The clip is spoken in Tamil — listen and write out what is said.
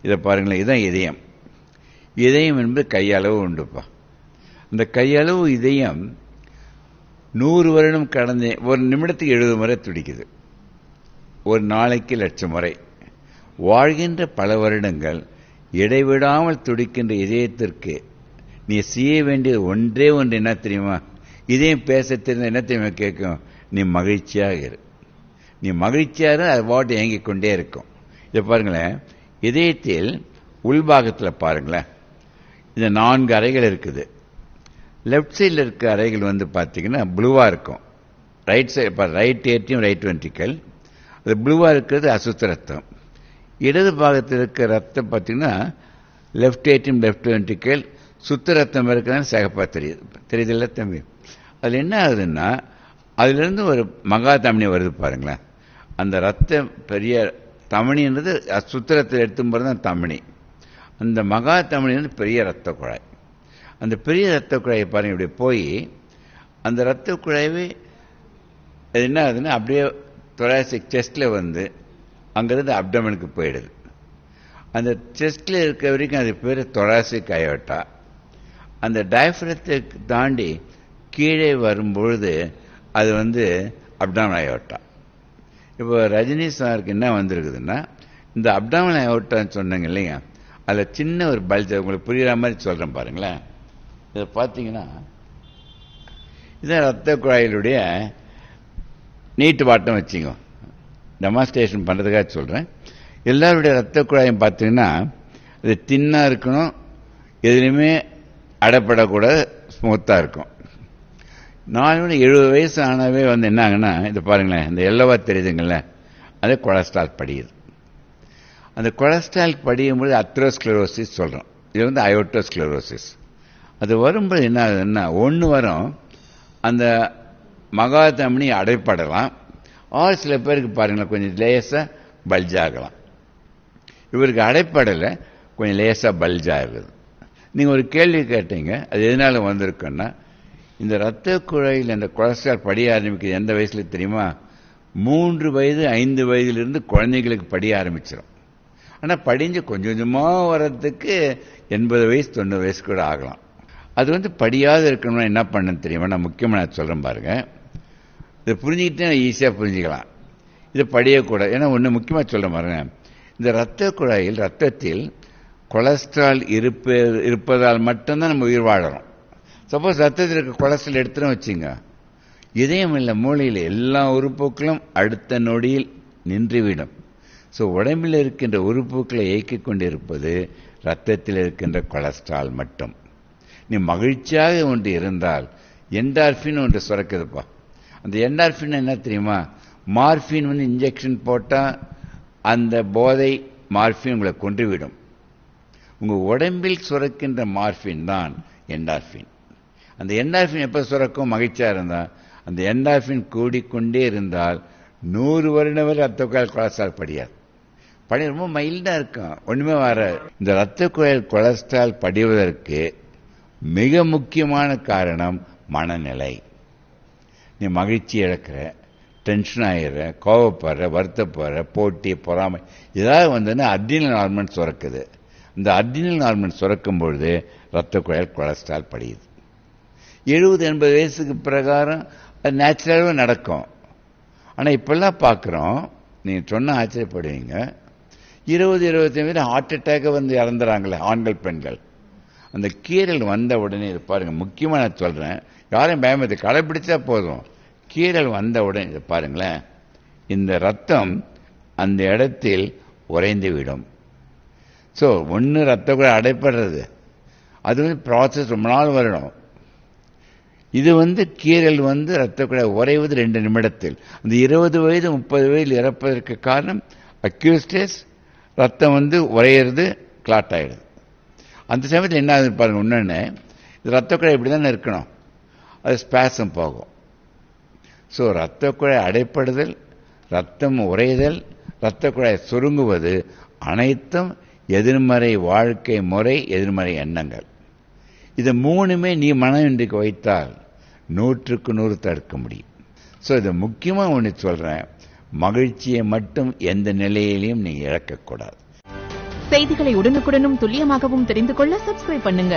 இதை பாருங்களேன், இதுதான் இதயம். இதயம் என்பது கையளவு உண்டுப்பா. இந்த கையளவு இதயம் 100 வருடம் கடந்து ஒரு நிமிடத்துக்கு 70 முறை துடிக்குது, ஒரு நாளைக்கு 1,00,000 முறை. வாழ்கின்ற பல வருடங்கள் இடைவிடாமல் துடிக்கின்ற இதயத்திற்கு நீ செய்ய வேண்டியது ஒன்றே ஒன்று என்ன தெரியுமா? இதயம் பேச தெரிந்த என்ன தெரியுமா கேட்கும்? நீ மகிழ்ச்சியாக இரு. நீ மகிழ்ச்சியாக அது பாட்டு இயங்கிக் கொண்டே இருக்கும். இதை பாருங்களேன், இதயத்தில் உள்பாகத்தில் பாருங்களேன், இந்த 4 அறைகள் இருக்குது. லெஃப்ட் சைடில் இருக்க அறைகள் வந்து பார்த்தீங்கன்னா ப்ளூவாக இருக்கும். ரைட் சைடு இப்போ ரைட் ஏற்றியும் ரைட் வென்ட்ரிக்கல், அது ப்ளூவாக இருக்கிறது அசுத்த ரத்தம். இடது பாகத்தில் இருக்கிற ரத்தம் பார்த்தீங்கன்னா லெஃப்ட் ஏற்றியும் லெஃப்ட் வென்ட்ரிக்கல், சுத்த ரத்தம் இருக்கிறது சிகப்பாக தெரியுதில்ல தம்பி? அதில் என்ன ஆகுதுன்னா, அதிலிருந்து ஒரு மகா தமனி வருது பாருங்களேன். அந்த ரத்தம் பெரிய தமனின்றது சுத்திரத்தில் எடுத்தும் போது தான் தமனி. அந்த மகா தமனி வந்து பெரிய ரத்த குழாய். அந்த பெரிய ரத்த குழாயை பாருங்க, இப்படி போய் அந்த ரத்த குழாய் என்ன ஆகுதுன்னா அப்படியே தொராசிக் செஸ்டில் வந்து அங்கேருந்து அப்டமனுக்கு போயிடுது. அந்த செஸ்டில் இருக்க வரைக்கும் அது பேர் தொராசிக் அயோட்டா. அந்த டயஃப்ரத்தை தாண்டி கீழே வரும்பொழுது அது வந்து அப்டாமன் அயோட்டா. இப்போ ரஜினி சாருக்கு என்ன வந்திருக்குதுன்னா, இந்த அப்டாமன் அயோட்டான்னு சொன்னாங்க இல்லைங்க, அதில் சின்ன ஒரு பல்ஜ், உங்களுக்கு புரிகிற மாதிரி சொல்கிறேன் பாருங்களேன். இதை பார்த்தீங்கன்னா இதுதான் ரத்த குழாயிலுடைய நீட்டு வாட்டம் வச்சுங்க, டெமான்ஸ்ட்ரேஷன் பண்ணுறதுக்காக சொல்கிறேன். எல்லாருடைய ரத்த குழாயும் பார்த்தீங்கன்னா இது தின்னாக இருக்கணும், எதுலையுமே அடைப்படக்கூடாது, ஸ்மூத்தாக இருக்கும். 70 வயசு ஆனவே வந்து என்ன ஆகுன்னா, இது பாருங்களேன், இந்த எல்லோவா தெரியுதுங்கள, அது கொலஸ்ட்ரால் படியுது. அந்த கொலஸ்ட்ரால் படியும்போது அத்ரோஸ்க்ளரோசிஸ் சொல்கிறோம். இது வந்து அயோட்டோஸ்க்ளரோசிஸ். அது வரும்போது என்ன ஆகுதுன்னா, ஒன்று வரும், அந்த மகா தமனி அடைப்படலாம். சில பேருக்கு பாருங்களேன் கொஞ்சம் லேசாக பல்ஜ் ஆகலாம். இவருக்கு அடைப்படலை, கொஞ்சம் லேசாக பல்ஜ் ஆகுது. நீங்கள் ஒரு கேள்வி கேட்டீங்க, அது எதனால வந்திருக்குன்னா, இந்த ரத்த குழாயில் அந்த கொலஸ்ட்ரால் படிய ஆரம்பிக்கிறது எந்த வயசுல தெரியுமா? 3 வயது 5 வயதிலிருந்து குழந்தைகளுக்கு படிய ஆரம்பிச்சிடும். ஆனால் படிஞ்சு கொஞ்சம் கொஞ்சமாக வர்றதுக்கு 80 வயசு 90 வயசு கூட ஆகலாம். அது வந்து படியாத இருக்கணும்னா என்ன பண்ணணும் தெரியுமா? நான் முக்கியமாக நான் சொல்கிறேன் பாருங்க, இதை புரிஞ்சுக்கிட்டே ஈஸியாக புரிஞ்சுக்கலாம். இதை படியக்கூடாது. ஏன்னா ஒன்று முக்கியமாக சொல்கிறேன் பாருங்க, இந்த ரத்த குழாயில் ரத்தத்தில் கொலஸ்ட்ரால் இருப்பதால் மட்டும்தான் நம்ம உயிர் வாழறோம். சப்போஸ் ரத்தத்தில் இருக்க கொலஸ்ட்ரால் எடுத்துன்னு வச்சுங்க, இதயம் இல்லை மூளையில் எல்லா உறுப்புகளும் அடுத்த நொடியில் நின்றுவிடும். ஸோ உடம்பில் இருக்கின்ற உறுப்புகளை இயக்கிக் கொண்டிருப்பது ரத்தத்தில் இருக்கின்ற கொலஸ்ட்ரால் மட்டும். நீ மகிழ்ச்சியாக ஒன்று இருந்தால் என்டார்பின் ஒன்று சுரக்குதுப்பா. அந்த என்டார்பின் என்ன தெரியுமா? மார்பின் வந்து இன்ஜெக்ஷன் போட்டால் அந்த போதை மார்பின் உங்களை கொன்றுவிடும். உங்கள் உடம்பில் சுரக்கின்ற மார்பின் தான் என்டார்பின். அந்த என்டார்பின் எப்போ சுரக்கும்? மகிழ்ச்சியாக இருந்தால். அந்த என்டார்பின் கூடிக்கொண்டே இருந்தால் 100 வருடம் வரை ரத்த குழாயில் கொலஸ்ட்ரால் படியாது. படி ரொம்ப மைல்டாக இருக்கும், ஒன்றுமே வராது. இந்த ரத்த குழாயில் கொலஸ்ட்ரால் படிவதற்கு மிக முக்கியமான காரணம் மனநிலை. நீ மகிழ்ச்சி இழக்கிற, டென்ஷன் ஆகிடுற, கோவப்படுற, வருத்தப்படுற, போட்டி, பொறாமை ஏதாவது வந்ததுன்னா அட்ரினல் ஹார்மோன் சுரக்குது. இந்த அட்ரினல் ஹார்மோன் சுரக்கும் பொழுது ரத்த குழாயில் கொலஸ்ட்ரால் படியுது. 70-80 வயசுக்கு பிரகாரம் அது நேச்சுரலாகவே நடக்கும். ஆனால் இப்பெல்லாம் பார்க்குறோம், நீங்கள் சொன்ன ஆச்சரியப்படுவீங்க, 20-25 வயது ஹார்ட் அட்டாக்கை வந்து இறந்துறாங்களே ஆண்கள் பெண்கள். அந்த கீரல் வந்த உடனே இது பாருங்கள், முக்கியமாக நான் சொல்கிறேன், யாரையும் பயமத்தை கடைப்பிடிச்சா போதும். கீரல் வந்த உடனே இது பாருங்களேன், இந்த ரத்தம் அந்த இடத்தில் உறைந்து விடும். ஸோ ஒன்று ரத்த குழாய் அடைப்படுறது, அது வந்து ப்ராசஸ் ரொம்ப நாள் வரணும். இது வந்து கீரல் வந்து ரத்த குழாய் உறைவது 2 நிமிடத்தில். அந்த 20 வயது 30 வயதில் இறப்பதற்கு காரணம் அக்யூட் ஸ்டேஜ், ரத்தம் வந்து உறையிறது, கிளாட் ஆகிடுது. அந்த சமயத்தில் என்ன ஆகுது பாருங்க, இன்னொன்று, இது ரத்த குழாய் இப்படி தானே இருக்கணும், அது ஸ்பேசம் போகும். ஸோ ரத்த குழாய் அடைப்படுதல், ரத்தம் உறைதல், ரத்த குழாய் சுருங்குவது அனைத்தும் எதிர்மறை வாழ்க்கை முறை, எதிர்மறை எண்ணங்கள். இது 3மே நீ மனம் இன்றைக்கு வைத்தால் 100க்கு 100 தடுக்க முடியும். ஸோ இதை முக்கியமாக ஒன்று சொல்கிறேன், மகிழ்ச்சியை மட்டும் எந்த நிலையிலையும் நீங்கள் இழக்கக்கூடாது. செய்திகளை உடனுக்குடனும் துல்லியமாகவும் தெரிந்து கொள்ள சப்ஸ்கிரைப் பண்ணுங்க.